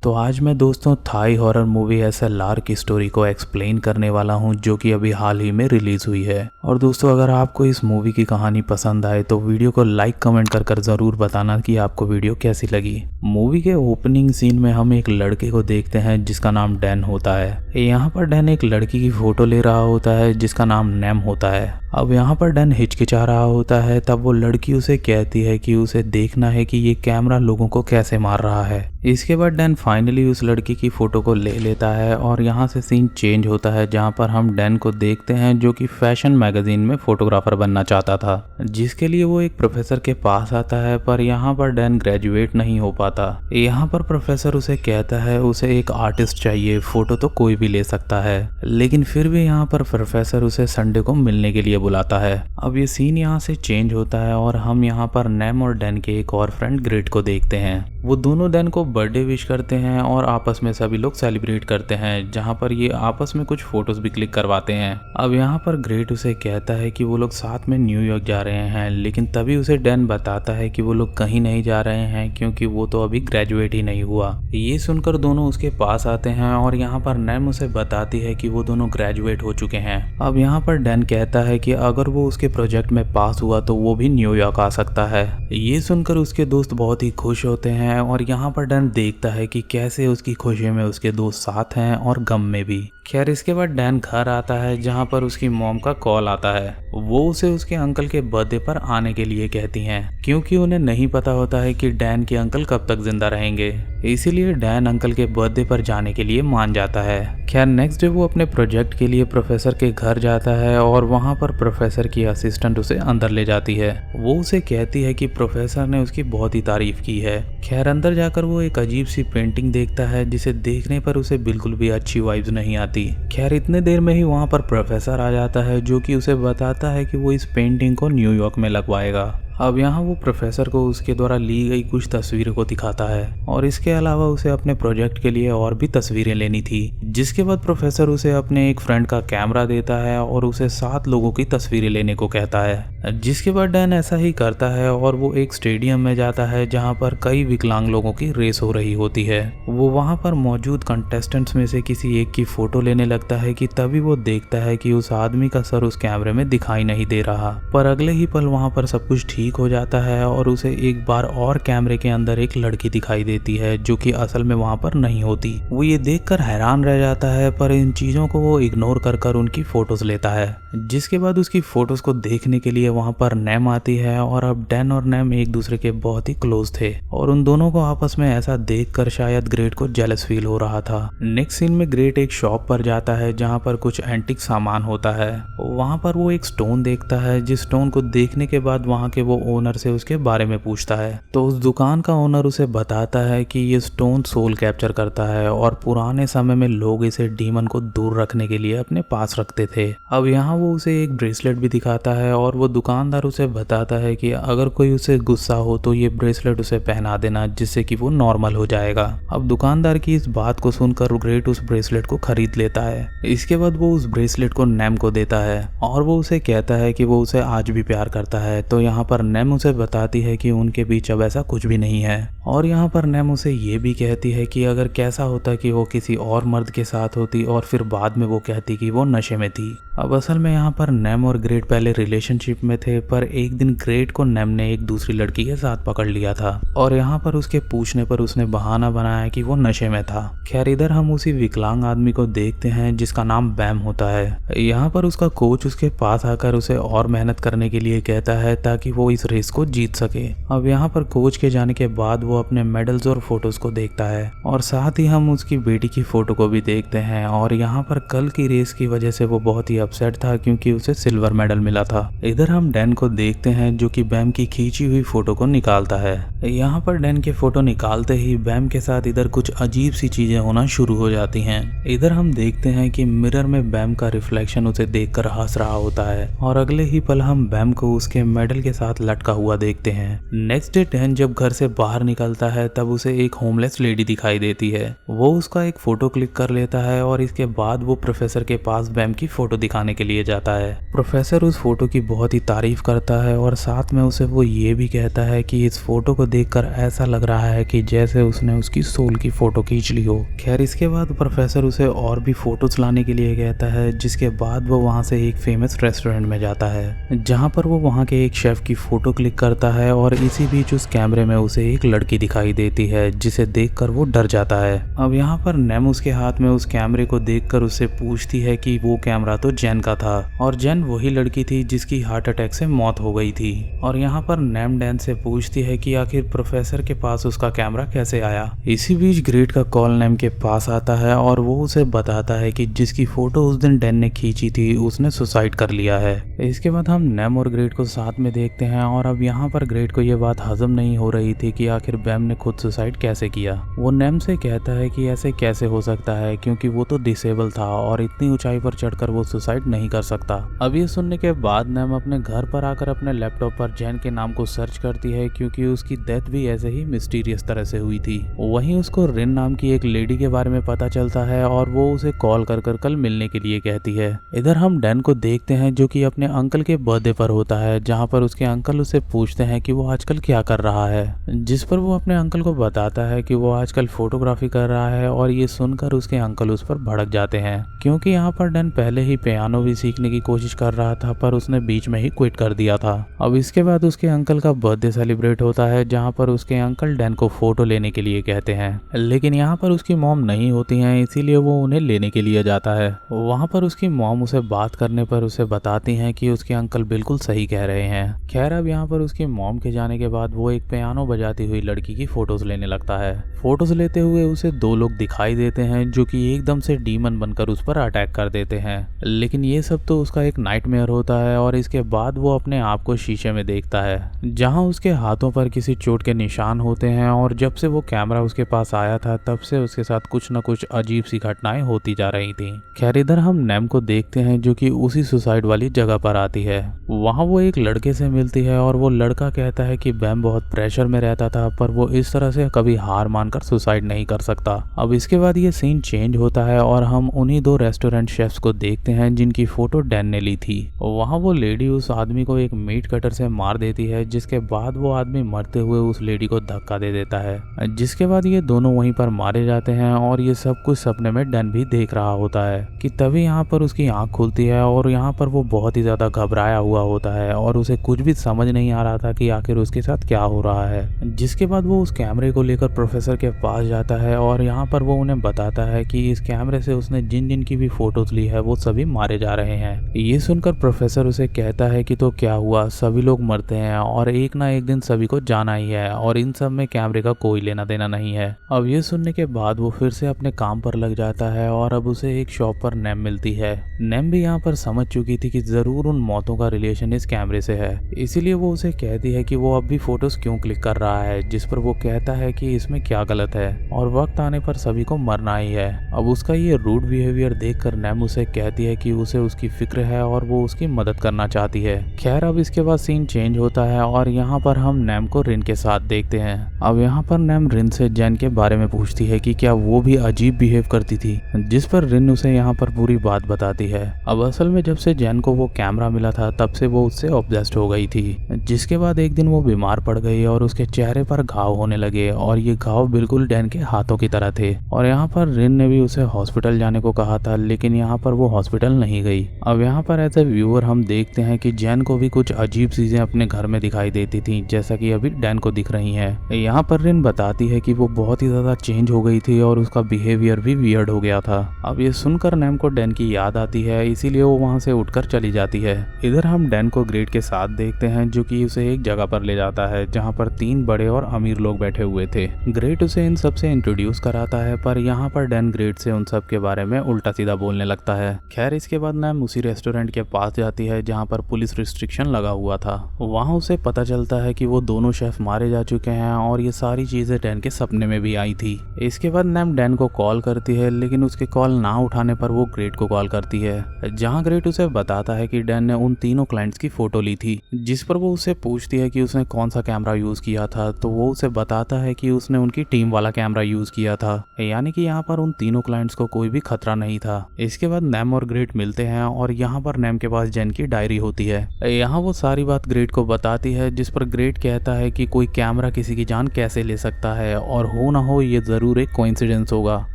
तो आज मैं दोस्तों थाई हॉरर मूवी SLR की स्टोरी को एक्सप्लेन करने वाला हूं जो कि अभी हाल ही में रिलीज हुई है। और दोस्तों अगर आपको इस मूवी की कहानी पसंद आए तो वीडियो को लाइक कमेंट कर ज़रूर बताना कि आपको वीडियो कैसी लगी। मूवी के ओपनिंग सीन में हम एक लड़के को देखते हैं जिसका नाम डैन होता है। यहाँ पर डैन एक लड़की की फोटो ले रहा होता है जिसका नाम नैम होता है। अब यहाँ पर डैन हिचकिचा रहा होता है, तब वो लड़की उसे कहती है कि उसे देखना है कि ये कैमरा लोगों को कैसे मार रहा है। इसके बाद डैन फाइनली उस लड़की की फोटो को ले लेता है और यहाँ से सीन चेंज होता है जहाँ पर हम डैन को देखते हैं जो कि फैशन मैगजीन में फोटोग्राफर बनना चाहता था, जिसके लिए वो एक प्रोफेसर के पास आता है। पर यहाँ पर डैन ग्रेजुएट नहीं हो पाता। यहाँ पर प्रोफेसर उसे कहता है उसे एक आर्टिस्ट चाहिए, फोटो तो कोई भी ले सकता है, लेकिन फिर भी यहाँ पर प्रोफेसर उसे संडे को मिलने के लिए बुलाता है। अब ये सीन यहाँ से चेंज होता है और हम यहाँ पर नैम और डैन के एक और फ्रेंड ग्रेट को देखते हैं। वो दोनों डैन को बर्थडे विश करते हैं और आपस में सभी लोग सेलिब्रेट करते हैं, जहाँ पर ये आपस में कुछ फोटोज भी क्लिक करवाते हैं। अब यहाँ पर ग्रेट उसे कहता है कि वो लोग साथ में न्यूयॉर्क जा रहे हैं, लेकिन तभी उसे डैन बताता है कि वो लोग कहीं नहीं जा रहे हैं क्योंकि वो तो अभी ग्रेजुएट ही नहीं हुआ। ये सुनकर दोनों उसके पास आते हैं और यहाँ पर नैम उसे बताती है कि वो दोनों ग्रेजुएट हो चुके हैं। अब यहाँ पर डैन कहता है कि अगर वो उसके प्रोजेक्ट में पास हुआ तो वो भी न्यूयॉर्क आ सकता है। ये सुनकर उसके दोस्त बहुत ही खुश होते हैं और यहाँ पर डैन देखता है कि कैसे उसकी खुशी में उसके दोस्त साथ हैं और गम में भी। खैर इसके बाद डैन घर आता है जहाँ पर उसकी मॉम का कॉल आता है। वो उसे उसके अंकल के बर्थडे पर आने के लिए कहती हैं क्योंकि उन्हें नहीं पता होता है कि डैन के अंकल कब तक जिंदा रहेंगे, इसीलिए डैन अंकल के बर्थडे पर जाने के लिए मान जाता है। खैर नेक्स्ट डे वो अपने प्रोजेक्ट के लिए प्रोफेसर के घर जाता है और वहाँ पर प्रोफेसर की असिस्टेंट उसे अंदर ले जाती है। वो उसे कहती है कि प्रोफेसर ने उसकी बहुत ही तारीफ की है। खैर अंदर जाकर वो एक अजीब सी पेंटिंग देखता है जिसे देखने पर उसे बिल्कुल भी अच्छी वाइब्स नहीं आती। खैर इतने देर में ही वहाँ पर प्रोफेसर आ जाता है जो कि उसे बताता है कि वो इस पेंटिंग को न्यूयॉर्क में लगवाएगा। अब यहाँ वो प्रोफेसर को उसके द्वारा ली गई कुछ तस्वीरों को दिखाता है और इसके अलावा उसे अपने प्रोजेक्ट के लिए और भी तस्वीरें लेनी थी। जिसके बाद प्रोफेसर उसे अपने एक फ्रेंड का कैमरा देता है और उसे 7 लोगों की तस्वीरें लेने को कहता है। जिसके बाद डैन ऐसा ही करता है और वो एक स्टेडियम में जाता है जहाँ पर कई विकलांग लोगों की रेस हो रही होती है। वो वहाँ पर मौजूद कंटेस्टेंट्स में से किसी एक की फोटो लेने लगता है कि तभी वो देखता है कि उस आदमी का सर उस कैमरे में दिखाई नहीं दे रहा। पर अगले ही पल वहाँ पर सब कुछ ठीक हो जाता है और उसे एक बार और कैमरे के अंदर एक लड़की दिखाई देती है जो कि असल में वहां पर नहीं होती। वो ये देखकर हैरान रह जाता है, पर इन चीजों को वो इग्नोर कर उनकी फोटोज लेता है। जिसके बाद उसकी फोटोज को देखने के लिए वहां पर नैम आती है और अब डैन और नैम एक दूसरे के बहुत ही क्लोज थे और उन दोनों को आपस में ऐसा देखकर शायद ग्रेट को जेलस फील हो रहा था। नेक्स्ट सीन में ग्रेट एक शॉप पर जाता है जहाँ पर कुछ एंटिक सामान होता है। वहां पर वो एक स्टोन देखता है, जिस स्टोन को देखने के बाद वहां के वो ओनर से उसके बारे में पूछता है तो उस दुकान का ओनर उसे बताता है कि ये स्टोन सोल कैप्चर करता है और पुराने समय में लोग इसे डीमन को दूर रखने के लिए अपने पास रखते थे। अब यहाँ वो उसे एक ब्रेसलेट भी दिखाता है और वो दुकानदार उसे बताता है कि अगर कोई उसे गुस्सा हो तो ये ब्रेसलेट उसे पहना देना जिससे कि वो नॉर्मल हो जाएगा। अब दुकानदार की इस बात को सुनकर ग्रेट उस ब्रेसलेट को खरीद लेता है। इसके बाद वो उस ब्रेसलेट को नैम को देता है और वो उसे कहता है कि वो उसे आज भी प्यार करता है। तो यहाँ पर नैम उसे बताती है कि उनके बीच अब ऐसा कुछ भी नहीं है और यहाँ पर नैम उसे ये भी कहती है कि अगर कैसा होता कि वो किसी और मर्द के साथ होती और फिर बाद में वो कहती कि वो नशे में थी। अब असल में यहाँ पर नैम और ग्रेट पहले रिलेशनशिप में थे, पर एक दिन ग्रेट को नैम ने एक दूसरी लड़की के साथ पकड़ लिया था और यहाँ पर उसके पूछने पर उसने बहाना बनाया कि वो नशे में था। खैर इधर हम उसी विकलांग आदमी को देखते हैं जिसका नाम बैम होता है। यहाँ पर उसका कोच उसके पास आकर उसे और मेहनत करने के लिए कहता है ताकि वो इस रेस को जीत सके। अब यहाँ पर कोच के जाने के बाद वो अपने मेडल्स और फोटोज को देखता है और साथ ही हम उसकी बेटी की फोटो को भी देखते हैं और यहाँ पर कल की रेस की वजह से वो बहुत ही अपसेट था क्योंकि उसे सिल्वर मेडल मिला था। इधर हम डैन को देखते हैं जो कि बैम की खींची हुई फोटो को निकालता है। यहाँ पर डैन के फोटो निकालते ही बैम के साथ इधर कुछ अजीब सी चीजें होना शुरू हो जाती हैं। इधर हम देखते हैं कि मिरर में बैम का रिफ्लेक्शन उसे देखकर हंस रहा होता है और अगले ही पल हम बैम को उसके मेडल के साथ लटका हुआ देखते हैं। नेक्स्ट डे डैन जब घर से बाहर निकलता है तब उसे एक होमलेस लेडी दिखाई देती है। वो उसका एक फोटो क्लिक कर लेता है और इसके बाद वो प्रोफेसर के पास बैम की फोटो दिखाने के लिए जाता है। प्रोफेसर उस फोटो की बहुत ही तारीफ करता है और साथ में उसे वो ये भी कहता है कि इस फोटो को देखकर ऐसा लग रहा है कि जैसे उसने उसकी सोल की फोटो खींच ली हो। खैर इसके बाद प्रोफेसर उसे और भी फोटोज लाने के लिए कहता है, जिसके बाद वो वहाँ से एक फेमस रेस्टोरेंट में जाता है जहाँ पर वो वहाँ के एक शेफ की फोटो क्लिक करता है और इसी बीच उस कैमरे में उसे एक लड़की दिखाई देती है जिसे देखकर वो डर जाता है। अब यहाँ पर नेम उसके हाथ में उस कैमरे को देखकर उससे पूछती है कि वो कैमरा तो जेन का था और जेन वही लड़की थी जिसकी हार्ट अटैक से मौत हो गई थी। और यहाँ पर नेम डैन से पूछती है कि आखिर प्रोफेसर के पास उसका कैमरा कैसे आया। इसी बीच ग्रेट का कॉल नेम के पास आता है और वो उसे बताता है कि जिसकी फोटो उस दिन डैन ने खींची थी उसने सुसाइड कर लिया है। इसके बाद हम नेम और ग्रेट को साथ में देखते हैं और अब यहाँ पर ग्रेट को ये बात हजम नहीं हो रही थी कि आखिर बैम ने खुद सुसाइड कैसे किया। वो नेम से कहता है कि ऐसे कैसे हो सकता है क्योंकि वो तो डिसेबल था और इतनी ऊंचाई पर चढ़कर वो सुसाइड नहीं कर सकता। अब ये सुनने के बाद नेम अपने घर पर आकर अपने लैपटॉप पर जेन के नाम को सर्च करती है क्योंकि उसकी डेथ भी ऐसे ही मिस्टीरियस तरह से हुई थी। वहीं उसको रिन नाम की एक लेडी के बारे में पता चलता है और वो उसे कॉल कर कल मिलने के लिए कहती है। इधर हम डैन को देखते हैं जो कि अपने अंकल के बर्थडे पर होता है, जहाँ पर उसके अंकल उससे पूछते हैं कि वो आजकल क्या कर रहा है, जिस पर वो अपने अंकल को बताता है कि वो आजकल फोटोग्राफी कर रहा है। और ये सुनकर उसके अंकल उस पर भड़क जाते हैं क्योंकि यहाँ पर डैन पहले ही पियानो भी सीखने की कोशिश कर रहा था पर उसने बीच में ही क्विट कर दिया था। अब इसके बाद उसके अंकल का बर्थडे सेलिब्रेट होता है जहाँ पर उसके अंकल डैन को फोटो लेने के लिए कहते हैं, लेकिन यहाँ पर उसकी मॉम नहीं होती हैं, इसीलिए वो उन्हें लेने के लिए जाता है। वहाँ पर उसकी मॉम उसे बात करने पर उसे बताती हैं कि उसके अंकल बिल्कुल सही कह रहे हैं। खैर अब यहाँ पर उसकी मॉम के जाने के बाद वो एक पियानो बजाती हुई लड़की की फोटोज लेने लगता है। फोटोज लेते हुए उसे दो लोग दिखाई देते हैं जो कि एकदम से डीमन बनकर उस पर अटैक कर देते हैं, लेकिन ये सब तो उसका एक नाइटमेयर होता है। और इसके बाद वो अपने आप को शीशे में देखता है जहाँ उसके हाथों पर किसी चोट के निशान होते हैं और जब से वो कैमरा उसके पास आया था तब से उसके साथ कुछ न कुछ अजीब सी घटनाएं होती जा रही थी। खैर इधर हम नेम को देखते हैं जो कि उसी सुसाइड वाली जगह पर आती है। वहाँ वो एक लड़के से मिलती है और वो लड़का कहता है कि बैम बहुत प्रेशर में रहता था पर वो इस तरह से कभी हार मानकर सुसाइड नहीं कर सकता। अब इसके बाद ये सीन चेंज होता है और हम उन्हीं दो रेस्टोरेंट शेफ्स को देखते हैं जिनकी फोटो डैन ने ली थी। वहाँ वो लेडी उस आदमी को एक मीट कटर से मार देती है, जिसके बाद वो आदमी मरते हुए उस लेडी को धक्का दे देता है, जिसके बाद ये दोनों वहीं पर मारे जाते हैं। और ये सब कुछ सपने में डैन भी देख रहा होता है कि तभी यहाँ पर उसकी आंख खुलती है और यहाँ पर वो बहुत ही ज्यादा घबराया हुआ होता है और उसे कुछ भी समझ नहीं आ रहा था कि आखिर उसके साथ क्या हो रहा है। जिसके बाद वो उस कैमरे को लेकर प्रोफेसर के पास जाता है और यहाँ पर वो उन्हें बताता है कि इस कैमरे से उसने जिन जिन की भी फोटोज ली है वो सभी मारे जा रहे हैं। ये सुनकर प्रोफेसर उसे कहता है कि तो क्या हुआ, सभी लोग मरते हैं और एक ना एक दिन सभी को जाना ही है और इन सब में कैमरे का कोई लेना देना नहीं है। अब ये सुनने के बाद वो फिर से अपने काम पर लग जाता है और अब उसे एक शॉप पर नेम मिलती है। नेम भी यहाँ पर समझ चुकी थी कि जरूर उन मौतों का रिलेशन इस कैमरे से है, इसीलिए वो उसे कहती है कि वो अब भी फोटोज क्यों क्लिक कर रहा है, जिस पर वो कहता है कि इसमें क्या गलत है और वक्त आने पर सभी को मरना ही है। अब उसका ये रूड बिहेवियर देखकर नेम उसे कहती है कि उसे उसकी फिक्र है और वो उसकी मदद करना चाहती है। खैर अब इसके बाद सीन चेंज होता है और यहाँ पर हम नेम को रिन के साथ देखते हैं। अब यहाँ पर नेम रिन से जेन के बारे में पूछती है कि क्या वो भी अजीब बिहेव करती थी, जिस पर रिन उसे यहाँ पर पूरी बात बताती है। अब असल में जब से जेन को वो कैमरा मिला था तब से वो उससे ऑब्सेस्ड हो गई थी, जिसके बाद एक दिन वो बीमार पड़ गई और उसके चेहरे पर घाव होने लगे और ये घाव बिल्कुल डैन के हाथों की तरह थे। और यहाँ पर रिन ने भी उसे हॉस्पिटल जाने को कहा था, लेकिन यहाँ पर वो हॉस्पिटल नहीं गई। अब यहाँ पर एज ए व्यूअर हम देखते हैं कि जेन को भी कुछ अजीब चीजें अपने घर में दिखाई देती थी, जैसा कि अभी डैन को दिख रही हैं। यहाँ पर रिन बताती है कि वो बहुत ही ज्यादा चेंज हो गई थी और उसका बिहेवियर भी वियर्ड हो गया था। अब ये सुनकर नेम को डैन की याद आती है, इसीलिए वो वहाँ से उठकर चली जाती है। इधर हम डैन को ग्रेट के साथ देखते हैं जो कि उसे एक जगह पर ले जाता है जहाँ पर 3 बड़े और अमीर लोग बैठे हुए थे। ग्रेट उसे इन सब से इंट्रोड्यूस कराता है, पर यहाँ पर डैन ग्रेट से उन सब के बारे में उल्टा सीधा बोलने लगता है। खैर इसके बाद नेम उसी रेस्टोरेंट के पास जाती है जहाँ पर पुलिस रिस्ट्रिक्शन लगा हुआ था। वहाँ उसे पता चलता है कि वो दोनों शेफ मारे जा चुके हैं और ये सारी चीजें डैन के सपने में भी आई थी। इसके बाद नेम डैन को कॉल करती है, लेकिन उसके कॉल ना उठाने पर वो ग्रेट को कॉल करती है, जहाँ ग्रेट उसे बताता है कि डैन ने उन तीनों क्लाइंट्स की फोटो ली थी, जिस पर पर वो उससे पूछती है कि उसने कौन सा कैमरा यूज किया था, तो वो उसे बताता है कि उसने उनकी टीम वाला कैमरा यूज किया था, यानी कि यहाँ पर उन तीनों क्लाइंट्स को कोई भी खतरा नहीं था। इसके बाद नैम और ग्रेट मिलते हैं और यहाँ पर नैम के पास जेन की डायरी होती है। यहाँ वो सारी बात ग्रेट को बताती है, जिस पर ग्रेट कहता है कि कोई कैमरा किसी की जान कैसे ले सकता है और हो ना हो ये जरूर एक कोइंसिडेंस होगा।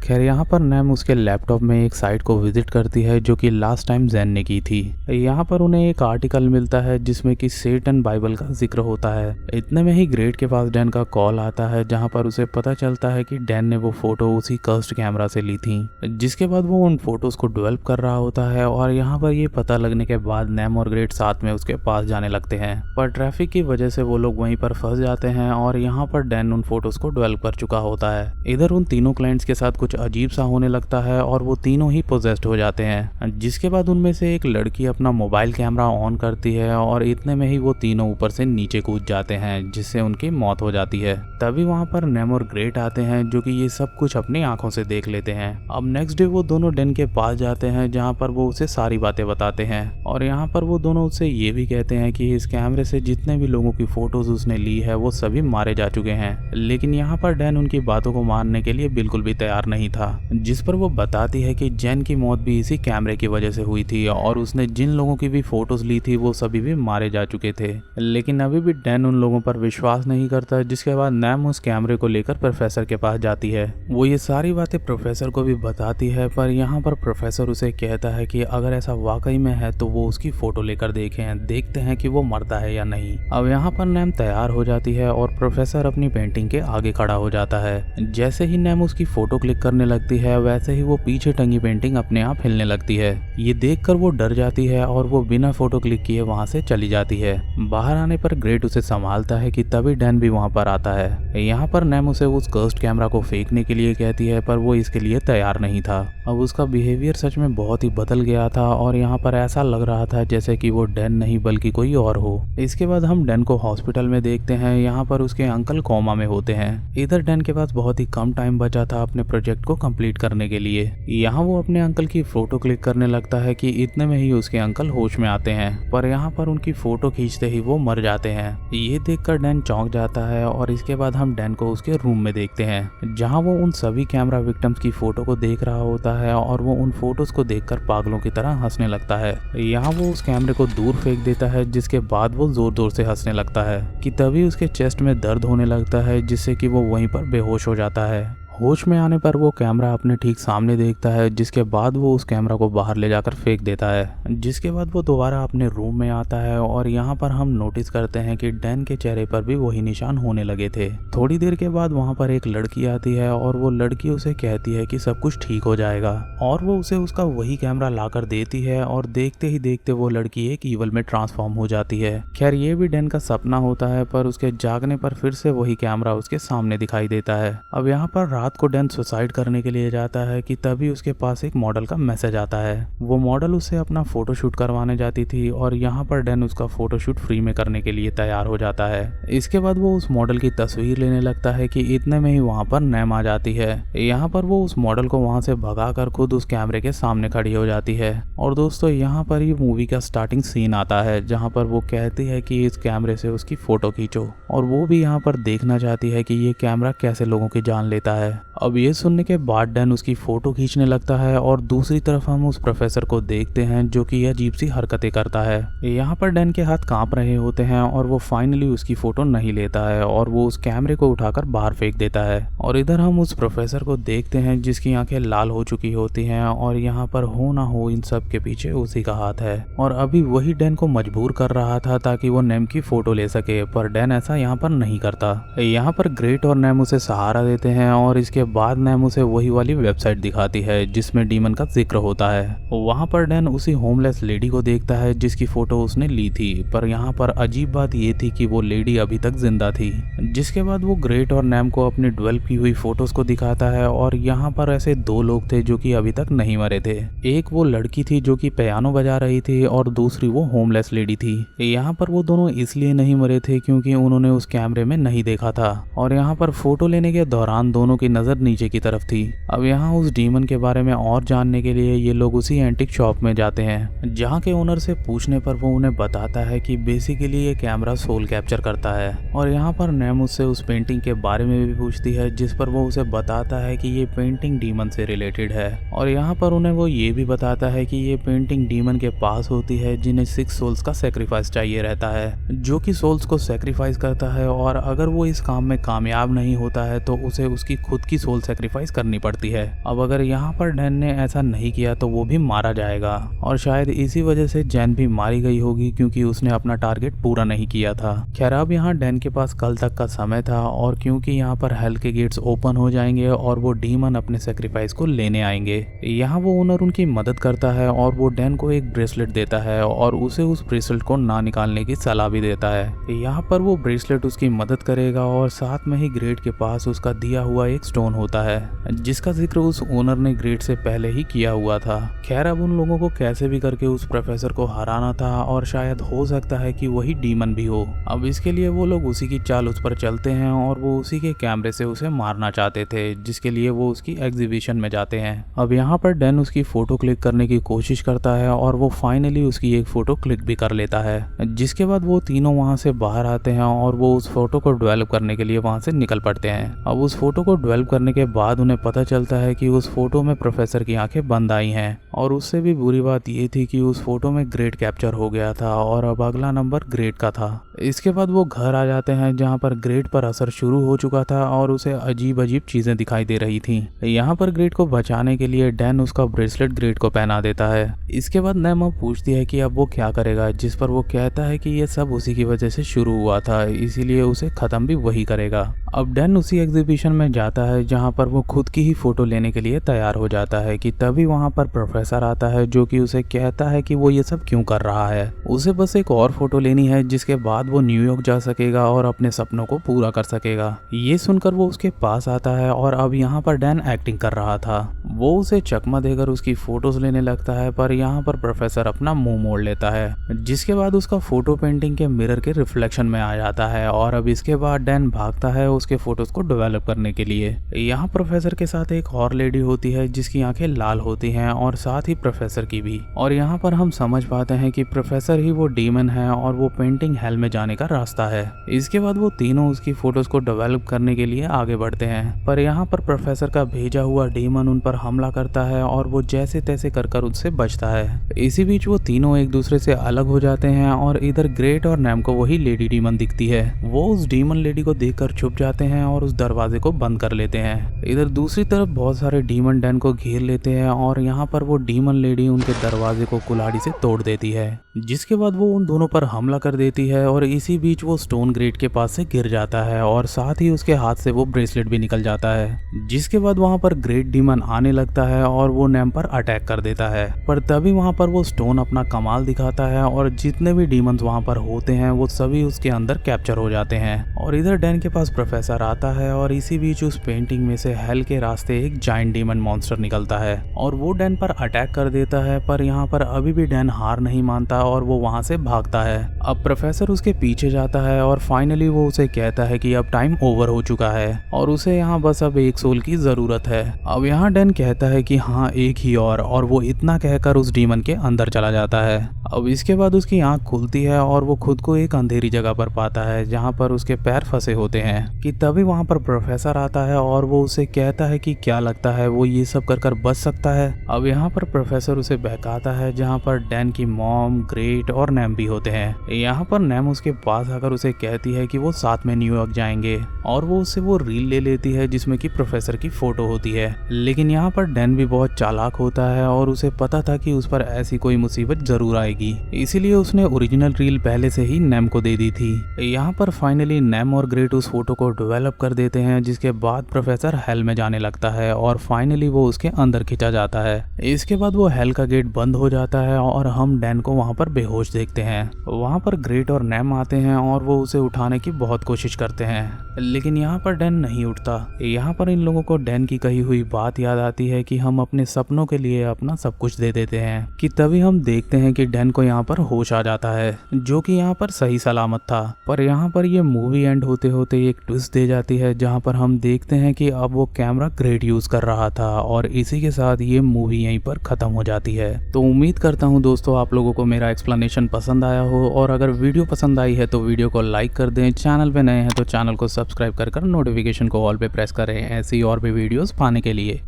खैर यहाँ पर नैम उसके लैपटॉप में एक साइट को विजिट करती है जो कि लास्ट टाइम जेन ने की थी। यहाँ पर उन्हें एक आर्टिकल मिलता है जिसमें कि सेटन बाइबल का जिक्र होता है। इतने में ही ग्रेट के पास डैन का कॉल आता है, जहाँ पर उसे पता चलता है कि डैन ने वो फोटो उसी कर्स्ड कैमरा से ली थी। जिसके बाद वो उन फोटोज को डेवलप कर रहा होता है और यहाँ पर ये पता लगने के बाद नैम और ग्रेट साथ में उसके पास जाने लगते हैं, पर ट्रैफिक की वजह से वो लोग वहीं पर फंस जाते हैं और यहाँ पर डैन उन फोटोज को डेवलप कर चुका होता है। इधर उन तीनों क्लाइंट्स के साथ कुछ अजीब सा होने लगता है और वो तीनों ही पोजेस्ड हो जाते हैं। जिसके बाद उनमें से एक लड़की अपना मोबाइल कैमरा ऑन करती है और इतने में ही वो तीनों ऊपर से नीचे कूद जाते हैं, जिससे उनकी मौत हो जाती है। तभी वहाँ पर नैम और ग्रेट आते हैं जो कि ये सब कुछ अपनी आंखों से देख लेते हैं। अब नेक्स्ट डे वो दोनों डैन के पास जाते हैं, जहाँ पर वो उसे सारी बातें बताते हैं और यहाँ पर वो दोनों उससे ये भी कहते हैं कि इस कैमरे से जितने भी लोगों की फोटोज उसने ली है वो सभी मारे जा चुके हैं। लेकिन यहाँ पर डैन उनकी बातों को मानने के लिए बिल्कुल भी तैयार नहीं था, जिस पर वो बताती है कि जेन की मौत भी इसी कैमरे की वजह से हुई थी और उसने जिन लोगों की भी फोटोज ली थी वो सभी भी मारे जा चुके थे। लेकिन अभी भी डैन उन लोगों पर विश्वास नहीं करता। जिसके बाद नैम उस कैमरे को लेकर प्रोफेसर के पास जाती है। वो ये सारी बातें प्रोफेसर को भी बताती है, पर यहाँ पर प्रोफेसर उसे कहता है कि अगर ऐसा वाकई में है तो वो उसकी फोटो लेकर देखते हैं कि वो मरता है या नहीं। अब यहाँ पर नैम तैयार हो जाती है और प्रोफेसर अपनी पेंटिंग के आगे खड़ा हो जाता है। जैसे ही नैम उसकी फोटो क्लिक करने लगती है, वैसे ही वो पीछे टंगी पेंटिंग अपने आप हिलने लगती है। ये देखकर वो डर जाती है और वो बिना फोटो क्लिक किए वहाँ से चली जाती है। बाहर आने पर ग्रेट उसे संभालता है कि तभी डैन भी वहाँ पर आता है। यहाँ पर नैम उसे उस कर्स्ड कैमरा को फेंकने के लिए कहती है, पर वो इसके लिए तैयार नहीं था। अब उसका बिहेवियर सच में बहुत ही बदल गया था और यहाँ पर ऐसा लग रहा था जैसे कि वो डैन नहीं बल्कि कोई और हो। इसके बाद हम डैन को हॉस्पिटल में देखते हैं। यहाँ पर उसके अंकल कोमा में होते हैं। इधर डैन के पास बहुत ही कम टाइम बचा था अपने प्रोजेक्ट को कंप्लीट करने के लिए। यहाँ वो अपने अंकल की फोटो क्लिक करने लगता है कि इतने में ही उसके अंकल होश में आते हैं, पर यहाँ पर उनकी फोटो खींचते ही वो मर जाते हैं। ये देखकर डैन चौंक जाता है और इसके बाद हम डैन को उसके रूम में देखते हैं, जहाँ वो उन सभी कैमरा विक्टिम्स की फोटो को देख रहा होता है और वो उन फोटोज को देखकर पागलों की तरह हंसने लगता है। यहाँ वो उस कैमरे को दूर फेंक देता है, जिसके बाद वो जोर जोर से हंसने लगता है कि तभी उसके चेस्ट में दर्द होने लगता है, जिससे कि वो वहीं पर बेहोश हो जाता है। होश में आने पर वो कैमरा अपने ठीक सामने देखता है, जिसके बाद वो उस कैमरा को बाहर ले जाकर फेंक देता है। जिसके बाद वो दोबारा अपने रूम में आता है और यहाँ पर हम नोटिस करते हैं कि डैन के चेहरे पर भी वही निशान होने लगे थे। थोड़ी देर के बाद वहाँ पर एक लड़की आती है और वो लड़की उसे कहती है कि सब कुछ ठीक हो जाएगा और वो उसे उसका वही कैमरा लाकर देती है और देखते ही देखते वो लड़की एक ईवल में ट्रांसफॉर्म हो जाती है। खैर ये भी डैन का सपना होता है, पर उसके जागने पर फिर से वही कैमरा उसके सामने दिखाई देता है। अब यहाँ पर रात को डैन सुसाइड करने के लिए जाता है कि तभी उसके पास एक मॉडल का मैसेज आता है। वो मॉडल उससे अपना फोटोशूट करवाने जाती थी और यहाँ पर डैन उसका फोटोशूट फ्री में करने के लिए तैयार हो जाता है। इसके बाद वो उस मॉडल की तस्वीर लेने लगता है कि इतने में ही वहाँ पर नैम आ जाती है। यहाँ पर वो उस मॉडल को वहाँ से भगाकर खुद उस कैमरे के सामने खड़ी हो जाती है। और दोस्तों यहाँ पर ये मूवी का स्टार्टिंग सीन आता है, जहाँ पर वो कहती है कि इस कैमरे से उसकी फोटो खींचो और वो भी यहाँ पर देखना चाहती है कि ये कैमरा कैसे लोगों की जान लेता है। अब ये सुनने के बाद डैन उसकी फोटो खींचने लगता है और दूसरी तरफ हम उस प्रोफेसर को देखते हैं जो कि अजीब सी हरकतें करता है। यहाँ पर डैन के हाथ कांप रहे होते हैं और वो फाइनली उसकी फोटो नहीं लेता है और वो उस कैमरे को उठाकर बाहर फेंक देता है। और इधर हम उस प्रोफेसर को देखते हैं जिसकी आंखें लाल हो चुकी होती हैं और यहाँ पर हो ना हो इन सब के पीछे उसी का हाथ है और अभी वही डैन को मजबूर कर रहा था ताकि वो नैम की फोटो ले सके, पर डैन ऐसा यहाँ पर नहीं करता। यहाँ पर ग्रेट और नैम उसे सहारा देते हैं और इसके बाद नैम उसे वही वाली वेबसाइट दिखाती है जिसमें डीमन का जिक्र होता है। वहाँ पर डैन उसी होमलेस लेडी को देखता है जिसकी फोटो उसने ली थी, पर यहाँ पर अजीब बात ये थी कि वो लेडी अभी तक जिंदा थी। जिसके बाद वो ग्रेट और नैम को अपनी डेवलप की हुई फोटोज को दिखाता है और यहाँ पर ऐसे दो लोग थे जो कि अभी तक नहीं मरे थे। एक वो लड़की थी जो कि पियानो बजा रही थी और दूसरी वो होमलेस लेडी थी। यहाँ पर वो दोनों इसलिए नहीं मरे थे क्योंकि उन्होंने उस कैमरे में नहीं देखा था और यहाँ पर फोटो लेने के दौरान दोनों की नज़र नीचे की तरफ थी। अब यहाँ उस डीमन के बारे में और जानने के लिए ये लोग उसी एंटिक शॉप में जाते हैं, जहाँ के ओनर से पूछने पर वो उन्हें बताता है कि बेसिकली ये कैमरा सोल कैप्चर करता है। और यहाँ पर नैम उससे उस पेंटिंग के बारे में भी पूछती है, जिस पर वो उसे बताता है कि ये पेंटिंग डीमन से रिलेटेड है। और यहाँ पर उन्हें वो ये भी बताता है कि ये पेंटिंग डीमन के पास होती है जिन्हें 6 सोल्स का सेक्रीफाइस चाहिए रहता है, जो कि सोल्स को सेक्रीफाइस करता है, और अगर वो इस काम में कामयाब नहीं होता है तो उसे उसकी खुद की सोल सेक्रीफाइस करनी पड़ती है। अब अगर यहाँ पर डैन ने ऐसा नहीं किया तो वो भी मारा जाएगा, और शायद इसी वजह से जैन भी मारी गई होगी क्योंकि उसने अपना टारगेट पूरा नहीं किया था। खैर अब यहाँ डैन के पास कल तक का समय था, और क्योंकि यहाँ पर हेल के गेट्स ओपन हो जाएंगे और वो डीमन अपने सेक्रीफाइस को लेने आएंगे। यहाँ वो ओनर उनकी मदद करता है और वो डैन को एक ब्रेसलेट देता है और उसे उस ब्रेसलेट को ना निकालने की सलाह भी देता है। यहाँ पर वो ब्रेसलेट उसकी मदद करेगा, और साथ में ही ग्रेट के पास उसका दिया हुआ एक स्टोन होता है जिसका जिक्र उस ओनर ने ग्रेट से पहले ही किया हुआ था। खैर अब उन लोगों को कैसे भी करके उस प्रोफेसर को हराना था, और शायद हो सकता है कि वही डीमन भी हो। अब इसके लिए वो लोग उसी की चाल उस पर चलते हैं, और वो उसी के कैमरे से उसे मारना चाहते थे, जिसके लिए वो उसकी एग्जीबिशन में जाते हैं। अब यहाँ पर डैन उसकी फोटो क्लिक करने की कोशिश करता है, और वो फाइनली उसकी एक फोटो क्लिक भी कर लेता है, जिसके बाद वो तीनों वहाँ से बाहर आते हैं और वो उस फोटो को डेवलप करने के लिए वहाँ से निकल पड़ते हैं। अब उस फोटो को डेवलप करने के बाद उन्हें पता चलता है कि उस फोटो में प्रोफेसर की आंखें बंद आई हैं, और उससे भी बुरी बात ये थी कि उस फोटो में ग्रेट कैप्चर हो गया था, और अब अगला नंबर ग्रेट का था। इसके बाद वो घर आ जाते हैं, जहाँ पर ग्रेट पर असर शुरू हो चुका था और उसे अजीब अजीब चीजें दिखाई दे रही थी। यहाँ पर ग्रेट को बचाने के लिए डैन उसका ब्रेसलेट ग्रेट को पहना देता है। इसके बाद नैम पूछती है कि अब वो क्या करेगा, जिस पर वो कहता है कि ये सब उसी की वजह से शुरू हुआ था, इसीलिए उसे खत्म भी वही करेगा। अब डैन उसी एग्जीबिशन में जाता है जहाँ पर वो खुद की ही फोटो लेने के लिए तैयार हो जाता है कि तभी वहाँ पर प्रोफेसर आता है, जो कि उसे कहता है कि वो ये सब क्यों कर रहा है। उसे बस एक और फोटो लेनी है, जिसके बाद वो न्यूयॉर्क जा सकेगा और अपने सपनों को पूरा कर सकेगा। ये सुनकर वो उसके पास आता है, और अब यहाँ पर डैन एक्टिंग कर रहा था। वो उसे चकमा देकर उसकी फोटोज लेने लगता है, पर यहाँ पर प्रोफेसर अपना मुंह मोड़ लेता है, जिसके बाद उसका फोटो पेंटिंग के मिरर के रिफ्लेक्शन में आ जाता है। और अब इसके बाद डैन भागता है उसके फोटोज को डेवलप करने के लिए। यहाँ प्रोफेसर के साथ एक और लेडी होती है जिसकी आंखें लाल होती हैं, और साथ ही प्रोफेसर की भी। और यहाँ पर हम समझ पाते हैं कि प्रोफेसर ही वो डीमन है, और वो पेंटिंग हेल में जाने का रास्ता है। इसके बाद वो तीनों उसकी फोटोज को डेवलप करने के लिए आगे बढ़ते हैं, पर यहाँ पर प्रोफेसर का भेजा हुआ डीमन उन पर हमला करता है, और वो जैसे तैसे कर उससे बचता है। इसी बीच वो तीनों एक दूसरे से अलग हो जाते हैं, और इधर ग्रेट और नैम को वही लेडी डीमन दिखती है। वो उस डीमन लेडी को देखकर छुप जाते हैं और उस दरवाजे को बंद कर लेते हैं। इधर दूसरी तरफ बहुत सारे डीमन डैन को घेर लेते हैं, और यहाँ पर वो डीमन लेडी उनके दरवाजे को कुल्हाड़ी से तोड़ देती है, जिसके बाद वो उन दोनों पर हमला कर देती है। और इसी बीच वो स्टोन ग्रेट के पास से गिर जाता है, और साथ ही उसके हाथ से वो ब्रेसलेट भी निकल जाता है, जिसके बाद वहाँ पर ग्रेट डीमन आने लगता है और वो नैम पर अटैक कर देता है। पर तभी वहाँ पर वो स्टोन अपना कमाल दिखाता है, और जितने भी डीमंस वहाँ पर होते हैं वो सभी उसके अंदर कैप्चर हो जाते हैं। और इधर डैन के पास प्रोफेसर आता है, और इसी बीच उस पेंटिंग में से हेल के रास्ते एक जायंट डीमन मॉन्स्टर निकलता है, और वो डैन पर अटैक कर देता है। पर यहाँ पर अभी भी डैन हार नहीं मानता, और वो वहाँ से भागता है। अब प्रोफेसर उसके पीछे जाता है, और फाइनली वो उसे कहता है कि अब टाइम ओवर हो चुका है, और उसे यहाँ बस अब एक सोल की जरूरत है। अब यहाँ डैन कहता है कि हाँ एक ही और वो इतना कहकर उस डीमन के अंदर चला जाता है। अब इसके बाद उसकी आंख खुलती है, और वो खुद को एक अंधेरी जगह पर पाता है जहाँ पर उसके पैर फंसे होते हैं। कि तभी वहाँ पर प्रोफेसर आता है, और वो उसे कहता है कि क्या लगता है वो ये सब कर बच सकता है। अब यहाँ पर प्रोफेसर उसे बहकाता है, जहाँ पर डैन की मॉम, ग्रेट और नैम भी होते हैं। यहाँ पर नैम उसके पास आकर उसे कहती है कि वो साथ में न्यूयॉर्क जाएंगे, और वो उससे वो रील ले लेती है जिसमें कि प्रोफेसर की फोटो होती है। लेकिन यहाँ पर डैन भी बहुत चालाक होता है, और उसे पता था कि उस पर ऐसी कोई मुसीबत जरूर आएगी, इसीलिए उसने ओरिजिनल रील पहले से ही नैम को दे दी थी। यहाँ पर फाइनली नैम और ग्रेट उस फोटो को डेवलप कर देते हैं, जिसके बाद प्रोफेसर हेल में जाने लगता है, और फाइनली वो उसके अंदर खिंचा जाता है। इसके बाद वो हेल का गेट बंद हो जाता है, और हम डैन को वहाँ पर बेहोश देखते हैं। वहाँ पर ग्रेट और नैम आते हैं, और वो उसे उठाने की बहुत कोशिश करते हैं, लेकिन यहाँ पर डैन नहीं उठता। यहाँ पर इन लोगों को डैन की कही हुई बात याद आती जाती है कि हम अपने सपनों के लिए अपना सब कुछ दे देते हैं कि तभी हम देखते हैं कि डैन को यहाँ पर होश आ जाता है, जो कि यहाँ पर सही सलामत था। पर यहाँ पर ये मूवी एंड होते होते एक ट्विस्ट दे जाती है, जहाँ पर हम देखते हैं कि अब वो कैमरा ग्रेड यूज कर रहा था और इसी के साथ ये मूवी यहीं पर खत्म हो जाती है। तो उम्मीद करता हूँ दोस्तों आप लोगों को मेरा एक्सप्लेनेशन पसंद आया हो, और अगर वीडियो पसंद आई है तो वीडियो को लाइक कर दें, चैनल पे नए हैं तो चैनल को सब्सक्राइब कर नोटिफिकेशन को ऑल पे प्रेस करें ऐसी और भी वीडियोस पाने के लिए।